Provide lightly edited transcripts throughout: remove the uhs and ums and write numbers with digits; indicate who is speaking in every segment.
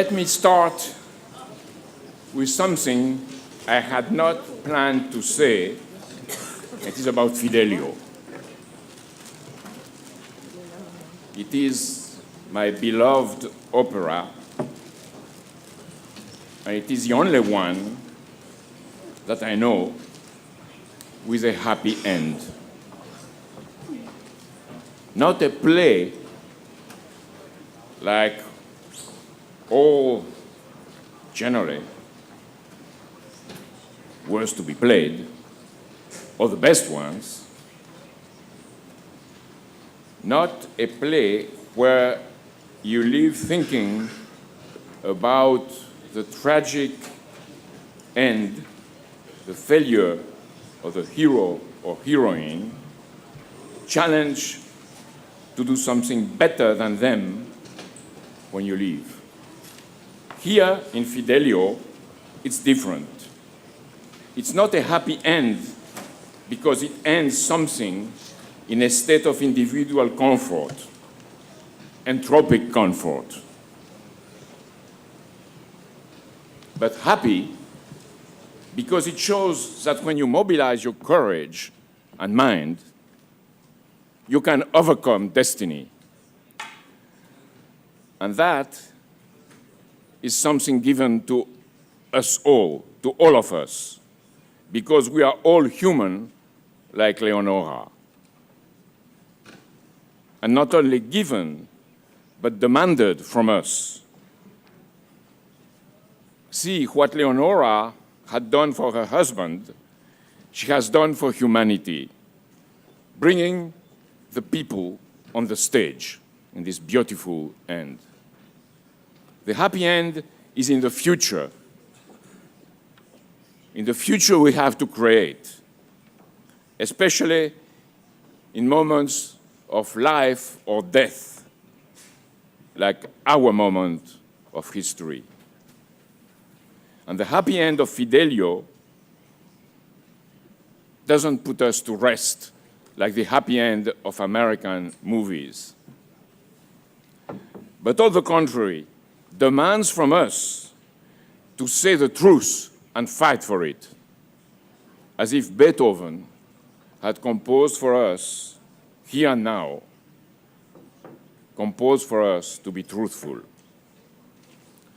Speaker 1: Let me start with something I had not planned to say. It is about Fidelio. It is my beloved opera, and it is the only one that I know with a happy end. Not a play like all generally worth to be played, or the best ones. Not a play where you leave thinking about the tragic end, the failure of the hero or heroine, challenge to do something better than them when you leave. Here in Fidelio, it's different. It's not a happy end because it ends something in a state of individual comfort, entropic comfort. But happy because it shows that when you mobilize your courage and mind, you can overcome destiny. And that is something given to us all, to all of us, because we are all human like Leonora. And not only given, but demanded from us. See what Leonora had done for her husband, she has done for humanity, bringing the people on the stage in this beautiful end. The happy end is in the future. In the future we have to create, especially in moments of life or death, like our moment of history. And the happy end of Fidelio doesn't put us to rest like the happy end of American movies. But on the contrary, demands from us to say the truth and fight for it, as if Beethoven had composed for us, here and now, composed for us to be truthful.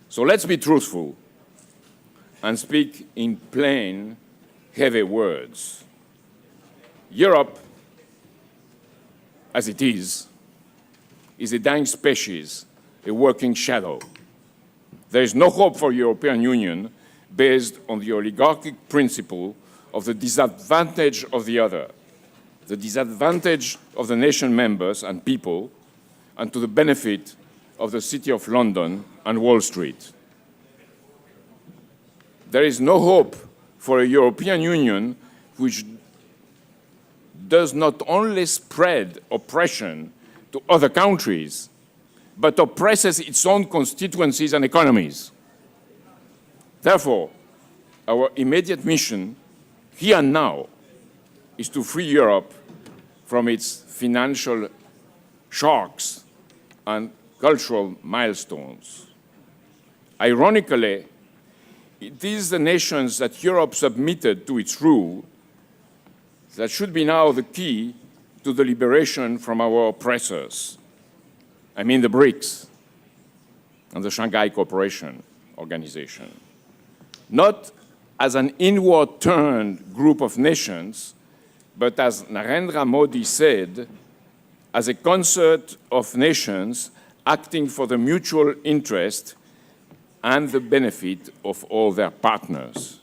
Speaker 1: So let's be truthful and speak in plain, heavy words. Europe, as it is a dying species, a working shadow. There is no hope for the European Union based on the oligarchic principle of the disadvantage of the other, the disadvantage of the nation members and people, and to the benefit of the City of London and Wall Street. There is no hope for a European Union which does not only spread oppression to other countries, but oppresses its own constituencies and economies. Therefore, our immediate mission, here and now, is to free Europe from its financial sharks and cultural milestones. Ironically, it is the nations that Europe submitted to its rule that should be now the key to the liberation from our oppressors. I mean the BRICS and the Shanghai Cooperation Organization. Not as an inward-turned group of nations, but as Narendra Modi said, as a concert of nations acting for the mutual interest and the benefit of all their partners,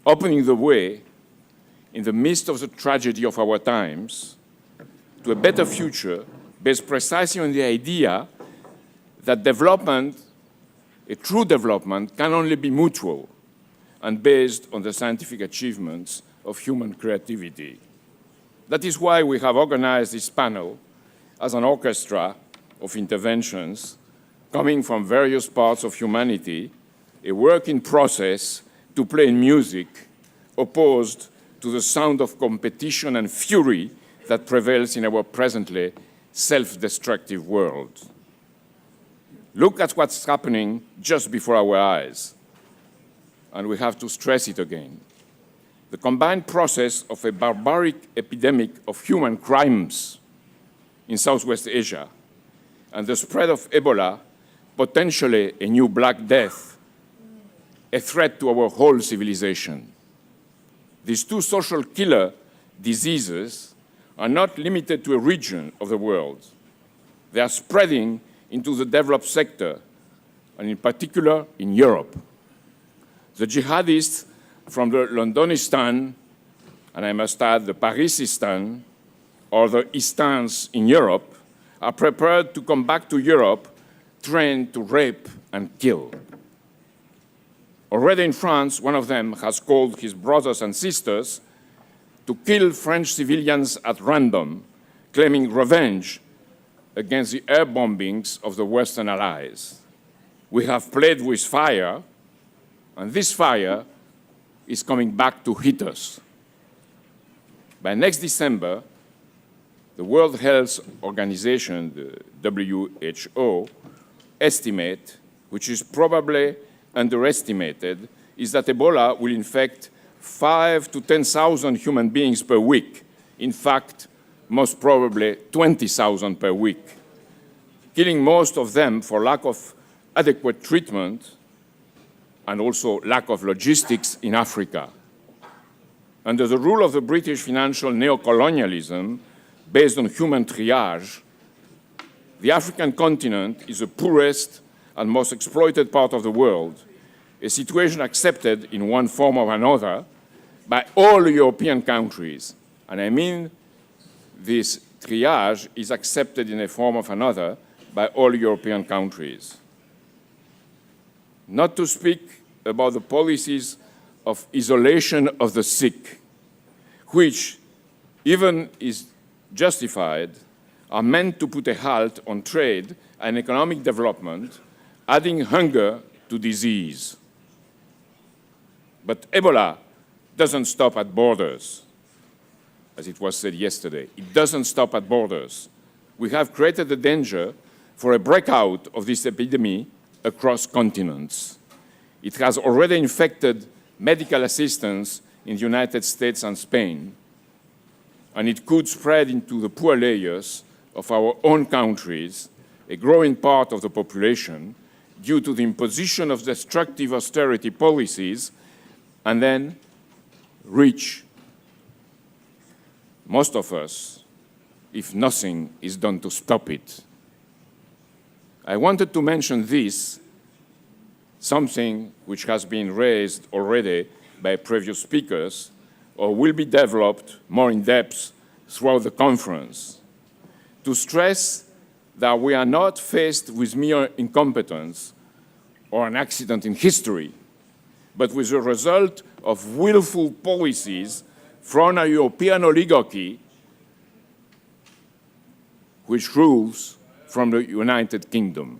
Speaker 1: opening the way in the midst of the tragedy of our times to a better future based precisely on the idea that development, a true development, can only be mutual and based on the scientific achievements of human creativity. That is why we have organized this panel as an orchestra of interventions coming from various parts of humanity, a work in process to play in music opposed to the sound of competition and fury that prevails in our presently self-destructive world. Look at what's happening just before our eyes. And we have to stress it again. The combined process of a barbaric epidemic of human crimes in Southwest Asia and the spread of Ebola, potentially a new Black Death, a threat to our whole civilization. These two social killer diseases are not limited to a region of the world. They are spreading into the developed sector, and in particular in Europe. The jihadists from the Londonistan, and I must add the Parisistan, or the Istans in Europe, are prepared to come back to Europe, trained to rape and kill. Already in France, one of them has called his brothers and sisters to kill French civilians at random, claiming revenge against the air bombings of the Western allies. We have played with fire, and this fire is coming back to hit us. By next December, the World Health Organization, the WHO, estimate, which is probably underestimated, is that Ebola will infect 5,000 to 10,000 human beings per week. In fact, most probably 20,000 per week, killing most of them for lack of adequate treatment and also lack of logistics in Africa. Under the rule of the British financial neocolonialism based on human triage, the African continent is the poorest and most exploited part of the world, a situation accepted in one form or another by all European countries. And I mean this triage is accepted in a form or another by all European countries. Not to speak about the policies of isolation of the sick, which, even is justified, are meant to put a halt on trade and economic development, adding hunger to disease. But Ebola doesn't stop at borders, as it was said yesterday. It doesn't stop at borders. We have created the danger for a breakout of this epidemic across continents. It has already infected medical assistants in the United States and Spain, and it could spread into the poor layers of our own countries, a growing part of the population, due to the imposition of destructive austerity policies, and then reach most of us if nothing is done to stop it. I wanted to mention this, something which has been raised already by previous speakers, or will be developed more in depth throughout the conference, to stress that we are not faced with mere incompetence or an accident in history, but with the result of willful policies from a European oligarchy which rules from the United Kingdom,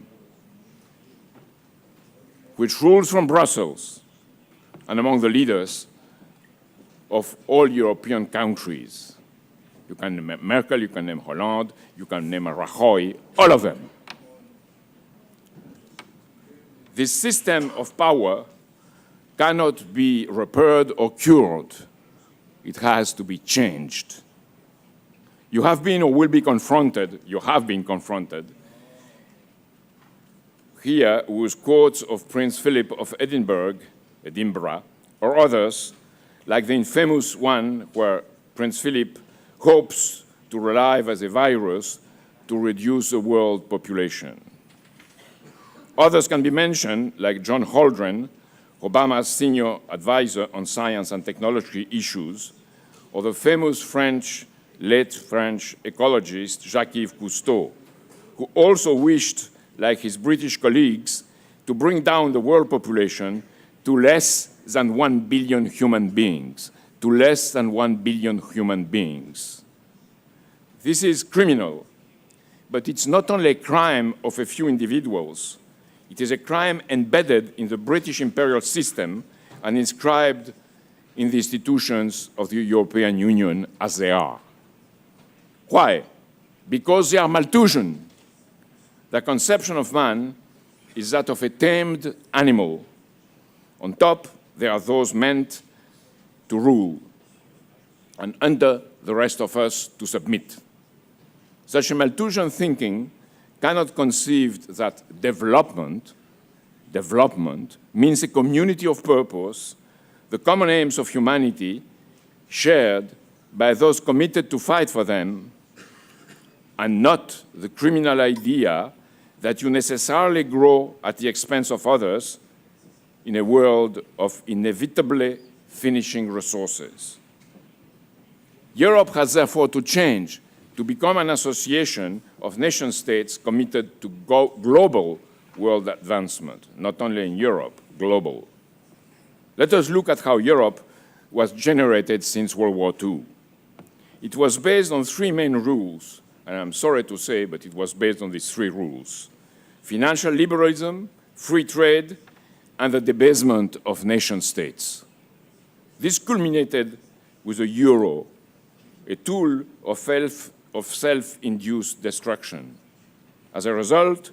Speaker 1: which rules from Brussels and among the leaders of all European countries. You can name Merkel, you can name Hollande, you can name Rajoy, all of them. This system of power cannot be repaired or cured. It has to be changed. You have been or will be confronted, you have been confronted, here with quotes of Prince Philip of Edinburgh, or others, like the infamous one where Prince Philip hopes to relive as a virus to reduce the world population. Others can be mentioned, like John Holdren, Obama's senior advisor on science and technology issues, or the famous late French ecologist Jacques Cousteau, who also wished, like his British colleagues, to bring down the world population to less than 1 billion human beings, to less than 1 billion human beings. This is criminal, but it's not only a crime of a few individuals. It is a crime embedded in the British imperial system and inscribed in the institutions of the European Union as they are. Why? Because they are Malthusian. The conception of man is that of a tamed animal. On top, there are those meant to rule, and under the rest of us to submit. Such a Malthusian thinking cannot conceive that development means a community of purpose, the common aims of humanity shared by those committed to fight for them, and not the criminal idea that you necessarily grow at the expense of others in a world of inevitably finishing resources. Europe has therefore to change, to become an association of nation-states committed to global world advancement, not only in Europe, global. Let us look at how Europe was generated since World War II. It was based on three main rules, and I'm sorry to say, but it was based on these three rules: financial liberalism, free trade, and the debasement of nation-states. This culminated with the euro, a tool of self-induced destruction. As a result,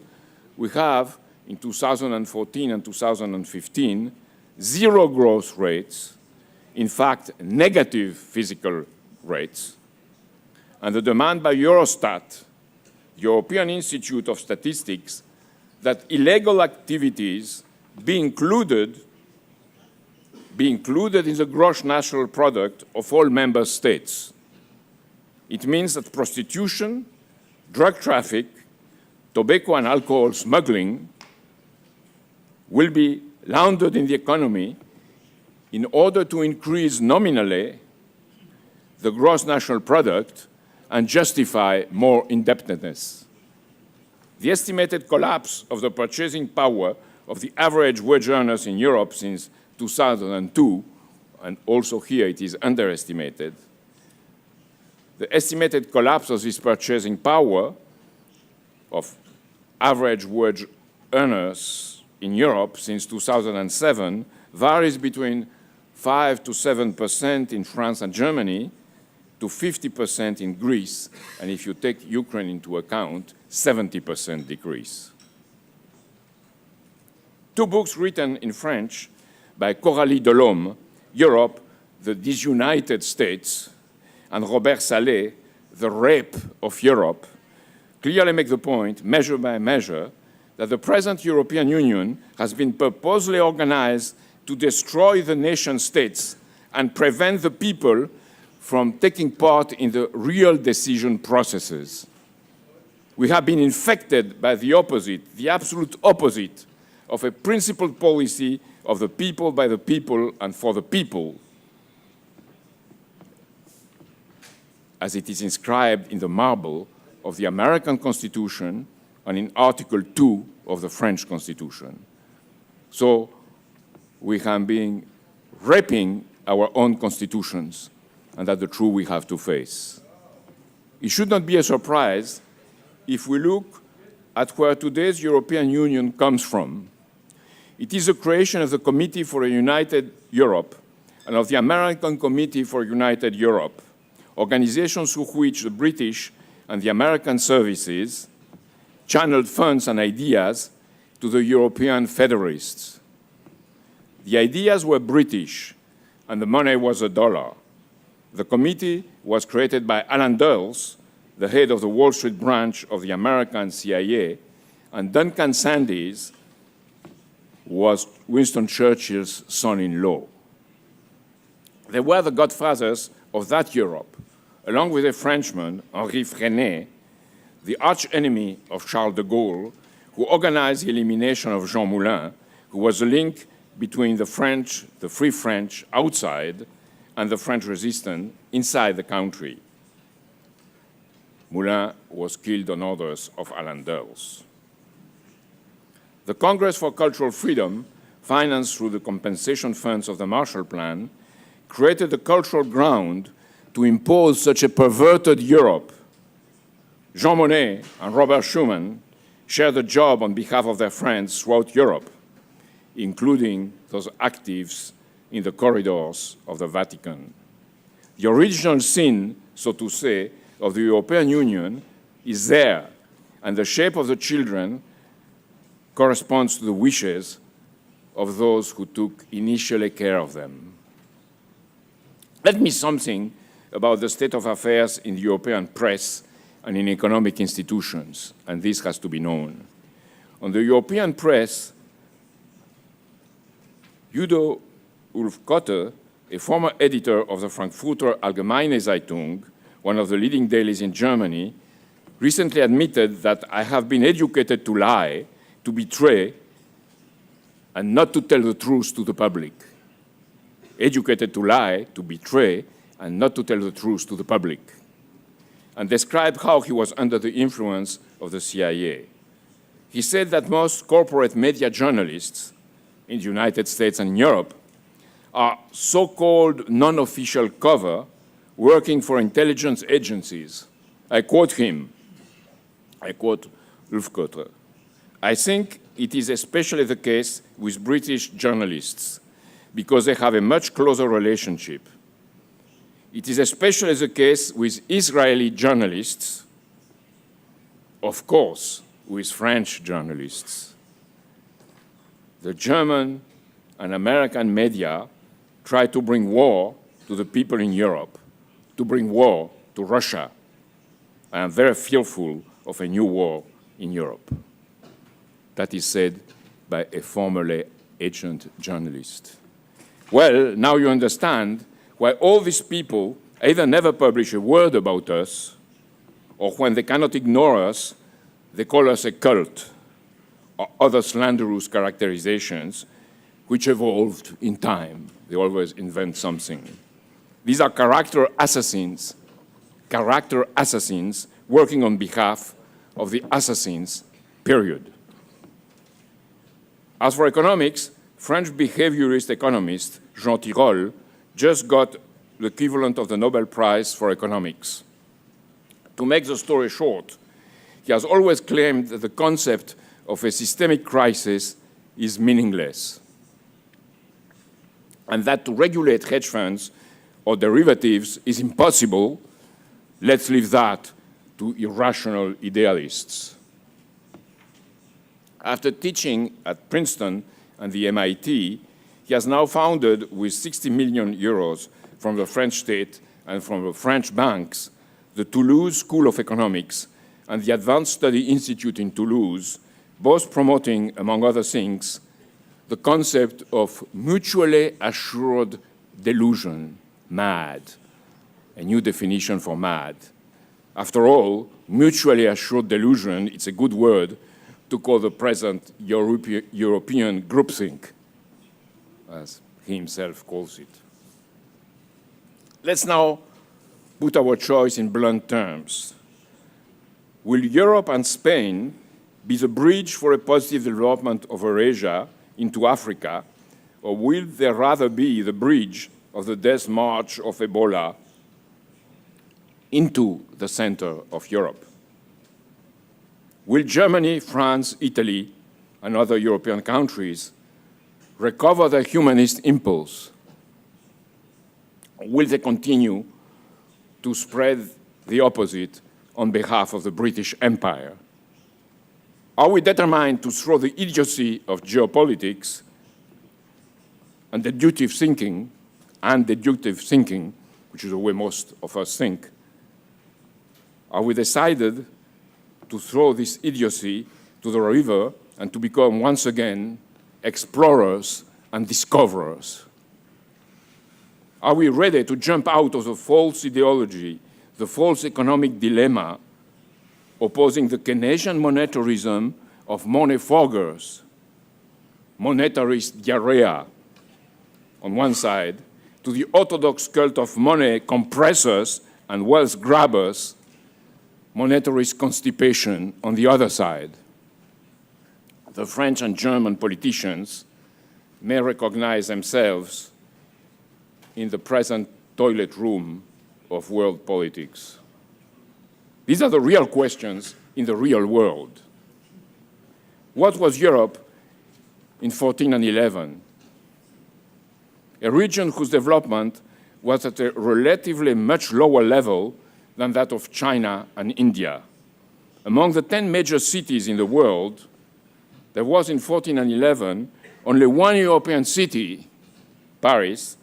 Speaker 1: we have, in 2014 and 2015, zero growth rates, in fact, negative physical rates, and the demand by Eurostat, the European Institute of Statistics, that illegal activities be included in the gross national product of all member states. It means that prostitution, drug traffic, tobacco and alcohol smuggling will be laundered in the economy in order to increase nominally the gross national product and justify more indebtedness. The estimated collapse of the purchasing power of the average wage earners in Europe since 2002, and also here it is underestimated, the estimated collapse of this purchasing power of average wage earners in Europe since 2007 varies between 5 to 7% in France and Germany, to 50% in Greece, and if you take Ukraine into account, 70% decrease. Two books written in French by Coralie Delhomme, Europe, the Disunited States, and Robert Salé, The Rape of Europe, clearly make the point, measure by measure, that the present European Union has been purposely organized to destroy the nation-states and prevent the people from taking part in the real decision processes. We have been infected by the opposite, the absolute opposite, of a principled policy of the people, by the people, and for the people, as it is inscribed in the marble of the American Constitution and in Article 2 of the French Constitution. So we have been raping our own constitutions, and that's the truth we have to face. It should not be a surprise if we look at where today's European Union comes from. It is the creation of the Committee for a United Europe and of the American Committee for United Europe, organizations through which the British and the American services channeled funds and ideas to the European federalists. The ideas were British, and the money was the dollar. The committee was created by Alan Dulles, the head of the Wall Street branch of the American CIA, and Duncan Sandys was Winston Churchill's son-in-law. They were the godfathers of that Europe, along with a Frenchman, Henri Freinet, the arch-enemy of Charles de Gaulle, who organized the elimination of Jean Moulin, who was the link between the French, the Free French outside, and the French resistance inside the country. Moulin was killed on orders of Alan Dulles. The Congress for Cultural Freedom, financed through the compensation funds of the Marshall Plan, created the cultural ground to impose such a perverted Europe. Jean Monnet and Robert Schuman shared the job on behalf of their friends throughout Europe, including those actives in the corridors of the Vatican. The original sin, so to say, of the European Union is there, and the shape of the children corresponds to the wishes of those who took initially care of them. Let me say something about the state of affairs in the European press and in economic institutions, and this has to be known. On the European press, Udo Ulfkotte, a former editor of the Frankfurter Allgemeine Zeitung, one of the leading dailies in Germany, recently admitted that I have been educated to lie, to betray, and not to tell the truth to the public. Educated to lie, to betray, and not to tell the truth to the public. And described how he was under the influence of the CIA. He said that most corporate media journalists in the United States and Europe are so-called non-official cover working for intelligence agencies. I quote him, I quote Ulfkotte. I think it is especially the case with British journalists because they have a much closer relationship. It is especially the case with Israeli journalists, of course, with French journalists. The German and American media try to bring war to the people in Europe, to bring war to Russia. I am very fearful of a new war in Europe. That is said by a formerly agent journalist. Well, now you understand why all these people either never publish a word about us, or when they cannot ignore us, they call us a cult, or other slanderous characterizations which evolved in time. They always invent something. These are character assassins working on behalf of the assassins, period. As for economics, French behaviorist economist Jean Tirole just got the equivalent of the Nobel Prize for economics. To make the story short, he has always claimed that the concept of a systemic crisis is meaningless, and that to regulate hedge funds or derivatives is impossible. Let's leave that to irrational idealists. After teaching at Princeton and the MIT, he has now founded, with 60 million euros from the French state and from the French banks, the Toulouse School of Economics and the Advanced Study Institute in Toulouse, both promoting, among other things, the concept of mutually assured delusion, MAD, a new definition for MAD. After all, mutually assured delusion, it's a good word to call the present European groupthink, as he himself calls it. Let's now put our choice in blunt terms. Will Europe and Spain be the bridge for a positive development of Eurasia into Africa, or will they rather be the bridge of the death march of Ebola into the center of Europe? Will Germany, France, Italy, and other European countries recover their humanist impulse? Or will they continue to spread the opposite on behalf of the British Empire? Are we determined to throw the idiocy of geopolitics and deductive thinking, which is the way most of us think? Are we decided to throw this idiocy to the river and to become once again explorers and discoverers? Are we ready to jump out of the false ideology, the false economic dilemma, opposing the Keynesian monetarism of money foggers, monetarist diarrhea on one side, to the orthodox cult of money compressors and wealth grabbers, monetarist constipation on the other side? The French and German politicians may recognize themselves in the present toilet room of world politics. These are the real questions in the real world. What was Europe in 14 and 11? A region whose development was at a relatively much lower level than that of China and India. Among the 10 major cities in the world, there was in 14 and 11 only one European city, Paris,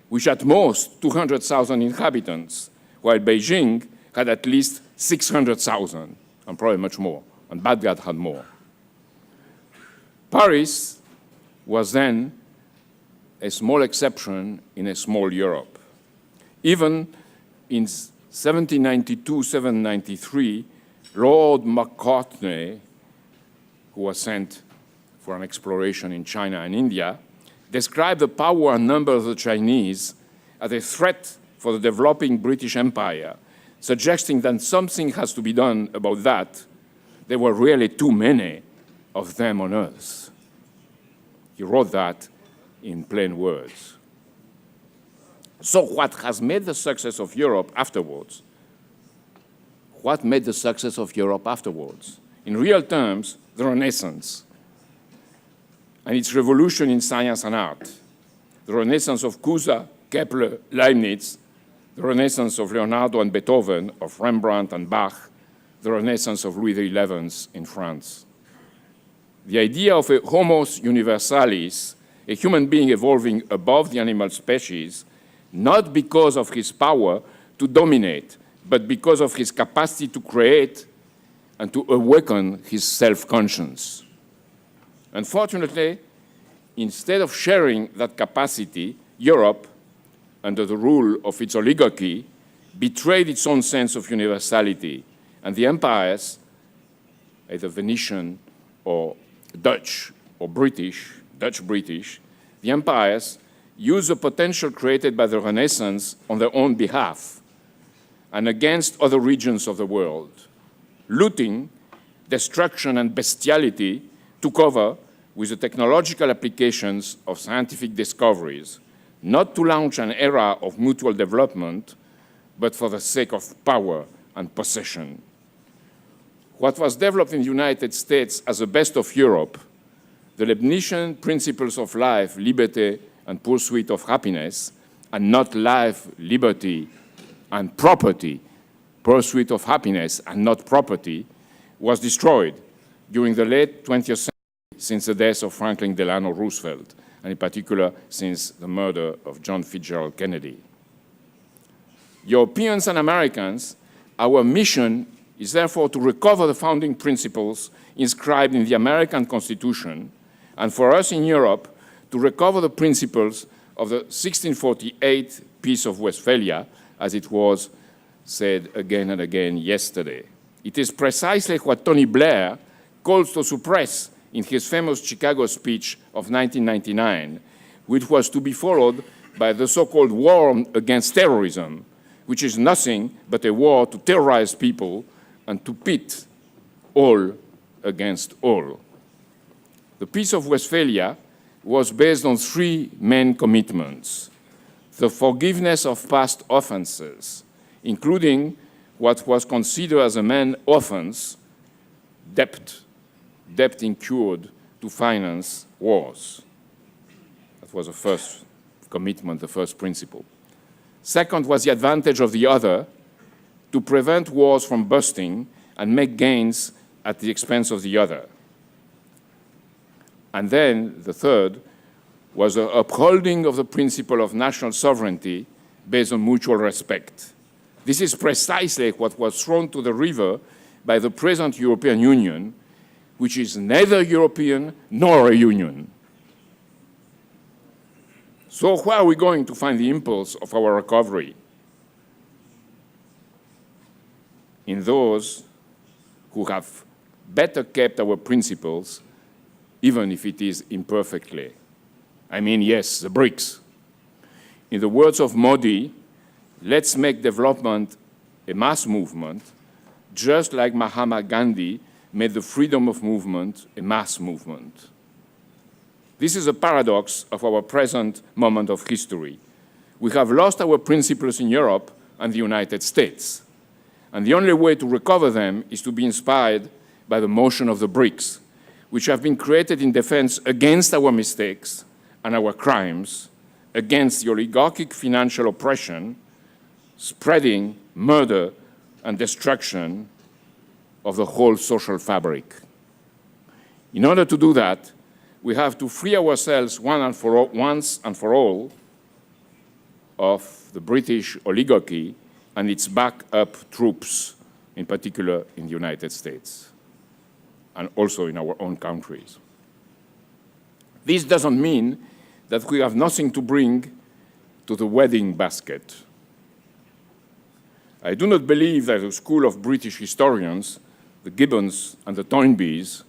Speaker 1: which at most 200,000 inhabitants, while Beijing had at least 600,000, and probably much more, and Baghdad had more. Paris was then a small exception in a small Europe. Even in 1792-1793, Lord Macartney, who was sent for an exploration in China and India, described the power and number of the Chinese as a threat for the developing British Empire, suggesting that something has to be done about that. There were really too many of them on Earth. He wrote that in plain words. So what has made the success of Europe afterwards? What made the success of Europe afterwards? In real terms, the Renaissance and its revolution in science and art. The Renaissance of Cusa, Kepler, Leibniz, the Renaissance of Leonardo and Beethoven, of Rembrandt and Bach, the Renaissance of Louis XI in France. The idea of a Homo universalis, a human being evolving above the animal species, not because of his power to dominate, but because of his capacity to create and to awaken his self-conscience. Unfortunately, instead of sharing that capacity, Europe, under the rule of its oligarchy, betrayed its own sense of universality, and the empires, either Venetian or Dutch or British, Dutch-British, the empires used the potential created by the Renaissance on their own behalf and against other regions of the world. Looting, destruction, and bestiality took over with the technological applications of scientific discoveries, not to launch an era of mutual development, but for the sake of power and possession. What was developed in the United States as the best of Europe, the Leibnizian principles of life, liberty, and pursuit of happiness, and not life, liberty, and property, pursuit of happiness and not property, was destroyed during the late 20th century since the death of Franklin Delano Roosevelt, and in particular since the murder of John Fitzgerald Kennedy. Europeans and Americans, our mission is therefore to recover the founding principles inscribed in the American Constitution, and for us in Europe to recover the principles of the 1648 Peace of Westphalia, as it was said again and again yesterday. It is precisely what Tony Blair calls to suppress in his famous Chicago speech of 1999, which was to be followed by the so-called war against terrorism, which is nothing but a war to terrorize people and to pit all against all. The Peace of Westphalia was based on three main commitments: the forgiveness of past offenses, including what was considered as a main offense, debt incurred to finance wars. That was the first commitment, the first principle. Second was the advantage of the other, to prevent wars from bursting and make gains at the expense of the other. And then the third was the upholding of the principle of national sovereignty based on mutual respect. This is precisely what was thrown to the river by the present European Union, which is neither European nor a union. So where are we going to find the impulse of our recovery? In those who have better kept our principles, even if it is imperfectly. I mean, yes, the BRICS. In the words of Modi, let's make development a mass movement, just like Mahatma Gandhi made the freedom of movement a mass movement. This is a paradox of our present moment of history. We have lost our principles in Europe and the United States, and the only way to recover them is to be inspired by the motion of the BRICS, which have been created in defense against our mistakes and our crimes, against the oligarchic financial oppression, spreading murder and destruction of the whole social fabric. In order to do that, we have to free ourselves once and for all of the British oligarchy and its backup troops, in particular in the United States, and also in our own countries. This doesn't mean that we have nothing to bring to the wedding basket. I do not believe that a school of British historians, the Gibbons and the Toynbees,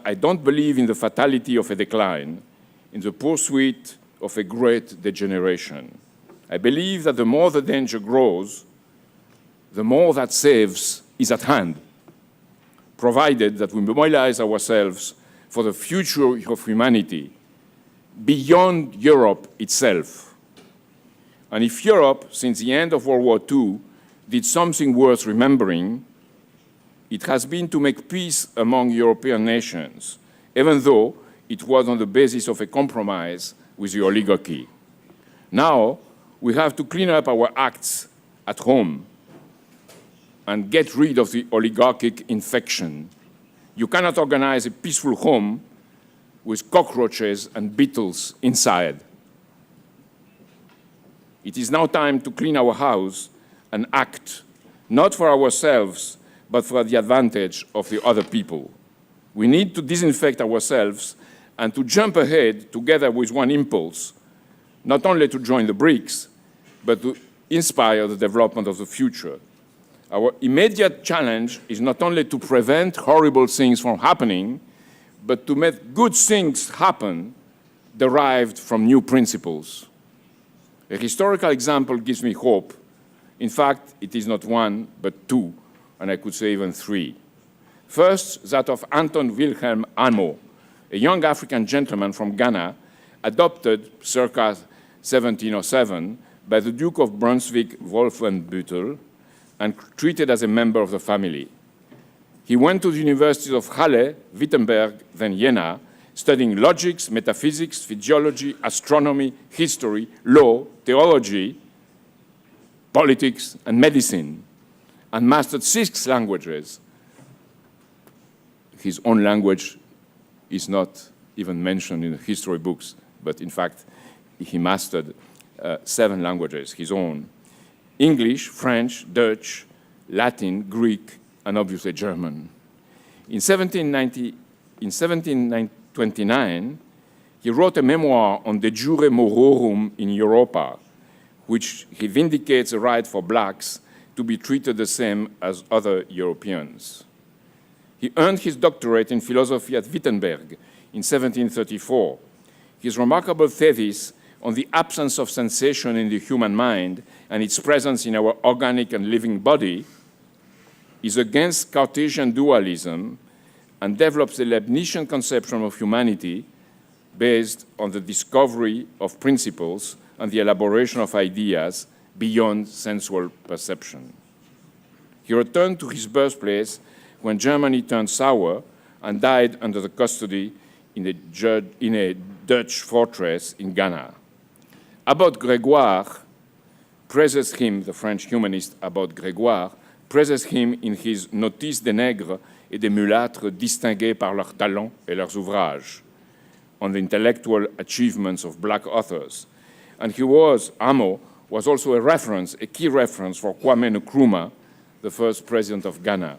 Speaker 1: I don't believe in the fatality of a decline, in the pursuit of a great degeneration. I believe that the more the danger grows, the more that saves is at hand, provided that we mobilize ourselves for the future of humanity beyond Europe itself. And if Europe, since the end of World War II, did something worth remembering, it has been to make peace among European nations, even though it was on the basis of a compromise with the oligarchy. Now, we have to clean up our acts at home and get rid of the oligarchic infection. You cannot organize a peaceful home with cockroaches and beetles inside. It is now time to clean our house and act, not for ourselves, but for the advantage of the other people. We need to disinfect ourselves and to jump ahead together with one impulse, not only to join the BRICS, but to inspire the development of the future. Our immediate challenge is not only to prevent horrible things from happening, but to make good things happen derived from new principles. A historical example gives me hope. In fact, it is not one, but two, and I could say even three. First, that of Anton Wilhelm Amo, a young African gentleman from Ghana, adopted circa 1707 by the Duke of Brunswick-Wolfenbüttel and treated as a member of the family. He went to the universities of Halle, Wittenberg, then Jena, studying logics, metaphysics, physiology, astronomy, history, law, theology, politics, and medicine, and mastered 6 languages. His own language is not even mentioned in the history books, but in fact, he mastered 7 languages, his own: English, French, Dutch, Latin, Greek, and obviously German. In 1729, he wrote a memoir on de jure mororum in Europa, which he vindicates the right for blacks to be treated the same as other Europeans. He earned his doctorate in philosophy at Wittenberg in 1734. His remarkable thesis on the absence of sensation in the human mind and its presence in our organic and living body is against Cartesian dualism and develops a Leibnizian conception of humanity based on the discovery of principles and the elaboration of ideas beyond sensual perception. He returned to his birthplace when Germany turned sour and died under the custody in a Dutch fortress in Ghana. Abbot Grégoire praises him, the French humanist Abbot Grégoire, praises him in his Notice des nègres et des mulâtres distingués par leurs talents et leurs ouvrages on the intellectual achievements of black authors. And Amo was also a key reference for Kwame Nkrumah, the first president of Ghana.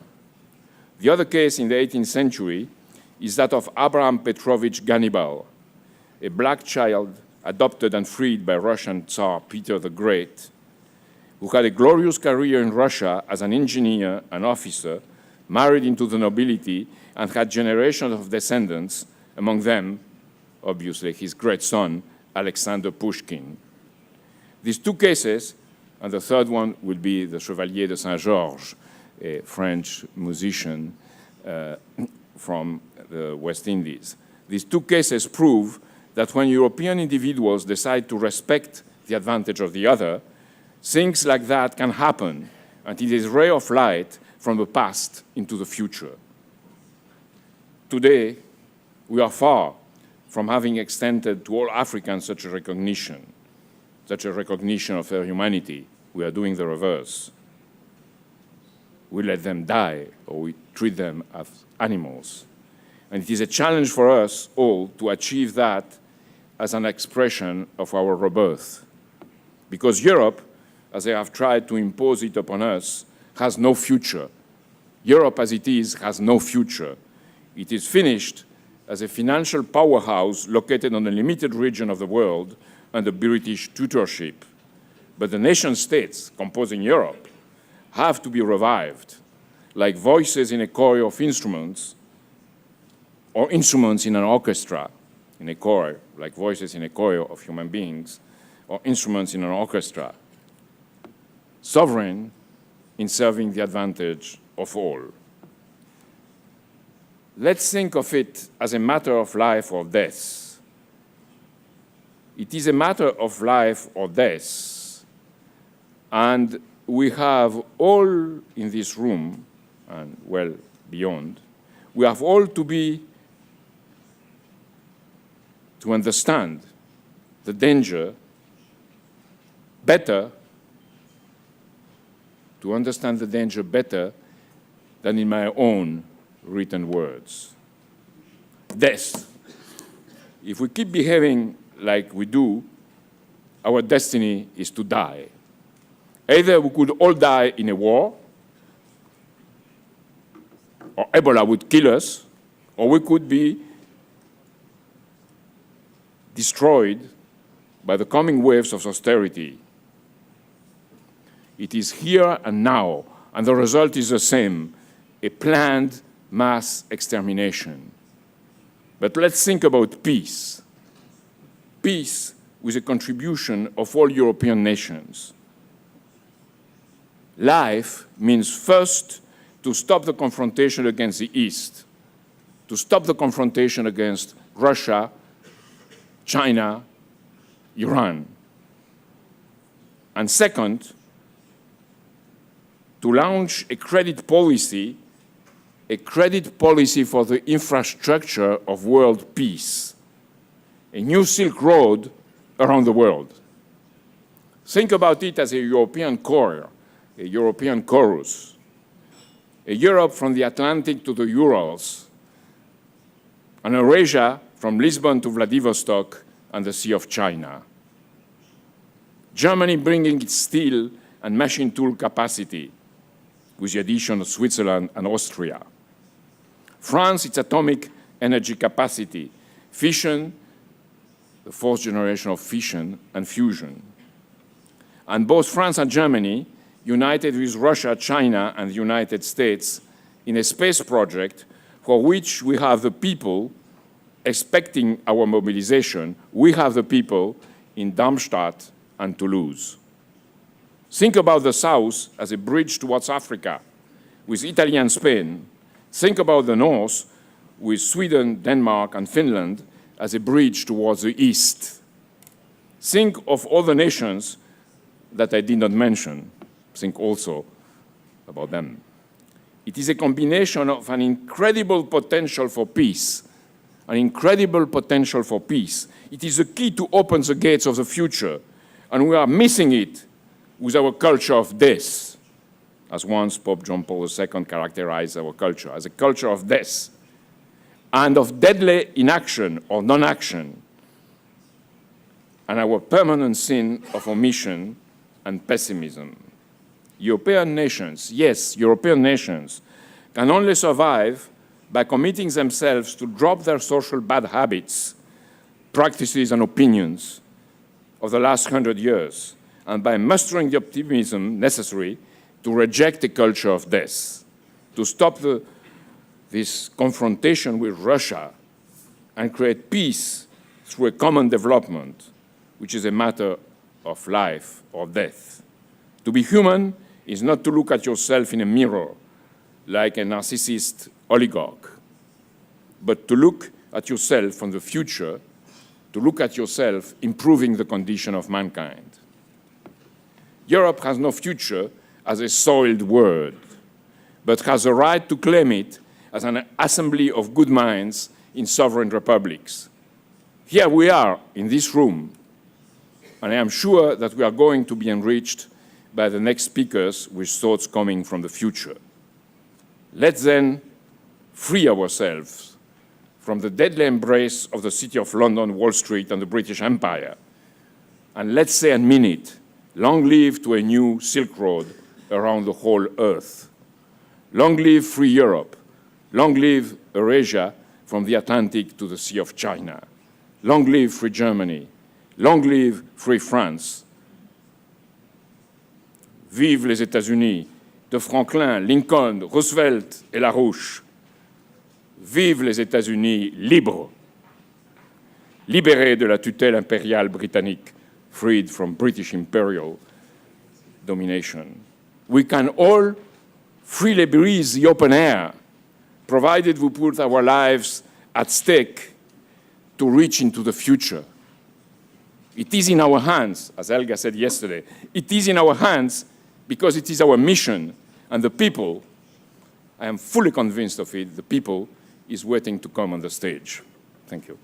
Speaker 1: The other case in the 18th century is that of Abraham Petrovich Gannibal, a black child adopted and freed by Russian Tsar Peter the Great, who had a glorious career in Russia as an engineer and officer, married into the nobility, and had generations of descendants, among them, obviously, his great son, Alexander Pushkin. These two cases, and the third one will be the Chevalier de Saint-Georges, a French musician from the West Indies. These two cases prove that when European individuals decide to respect the advantage of the other, things like that can happen, and it is a ray of light from the past into the future. Today, we are far from having extended to all Africans such a recognition of their humanity. We are doing the reverse. We let them die, or we treat them as animals. And it is a challenge for us all to achieve that as an expression of our rebirth. Because Europe, as they have tried to impose it upon us, has no future. Europe as it is has no future. It is finished as a financial powerhouse located on a limited region of the world under British tutorship. But the nation states composing Europe have to be revived, like voices in a choir of instruments, or instruments in an orchestra, in a choir, like voices in a choir of human beings, or instruments in an orchestra, sovereign in serving the advantage of all. Let's think of it as a matter of life or death. It is a matter of life or death, and we have all in this room, and well beyond, we have all to understand the danger better, to understand the danger better than in my own written words. Death. If we keep behaving like we do, our destiny is to die. Either we could all die in a war, or Ebola would kill us, or we could be destroyed by the coming waves of austerity. It is here and now, and the result is the same, a planned mass extermination. But let's think about peace. Peace with a contribution of all European nations. Life means first to stop the confrontation against the East, to stop the confrontation against Russia, China, Iran. And second, to launch a credit policy for the infrastructure of world peace, a new Silk Road around the world. Think about it as a European choir, a European chorus, a Europe from the Atlantic to the Urals, an Eurasia from Lisbon to Vladivostok and the Sea of China. Germany bringing its steel and machine tool capacity with the addition of Switzerland and Austria. France, its atomic energy capacity, fission, the fourth generation of fission and fusion. And both France and Germany, united with Russia, China, and the United States in a space project for which we have the people expecting our mobilization. We have the people in Darmstadt and Toulouse. Think about the South as a bridge towards Africa with Italy and Spain. Think about the North with Sweden, Denmark, and Finland as a bridge towards the East. Think of all the nations that I did not mention. Think also about them. It is a combination of an incredible potential for peace, an incredible potential for peace. It is the key to open the gates of the future, and we are missing it with our culture of death, as once Pope John Paul II characterized our culture, as a culture of death, and of deadly inaction or non-action, and our permanent sin of omission and pessimism. European nations, yes, European nations, can only survive by committing themselves to drop their social bad habits, practices, and opinions of the last 100 years, and by mustering the optimism necessary to reject a culture of death, to stop this confrontation with Russia and create peace through a common development, which is a matter of life or death. To be human is not to look at yourself in a mirror like a narcissist oligarch, but to look at yourself from the future, to look at yourself improving the condition of mankind. Europe has no future as a soiled word, but has a right to claim it as an assembly of good minds in sovereign republics. Here we are in this room, and I am sure that we are going to be enriched by the next speakers with thoughts coming from the future. Let's then free ourselves from the deadly embrace of the City of London, Wall Street, and the British Empire. And let's say and mean it, long live to a new Silk Road around the whole earth. Long live free Europe. Long live Eurasia from the Atlantic to the Sea of China. Long live free Germany. Long live free France. Vive les États-Unis de Franklin, Lincoln, Roosevelt et LaRouche. Vive les États-Unis libres, libérés de la tutelle impériale britannique, freed from British imperial domination. We can all freely breathe the open air, provided we put our lives at stake to reach into the future. It is in our hands, as Helga said yesterday, it is in our hands because it is our mission, and the people, I am fully convinced of it, the people is waiting to come on the stage. Thank you.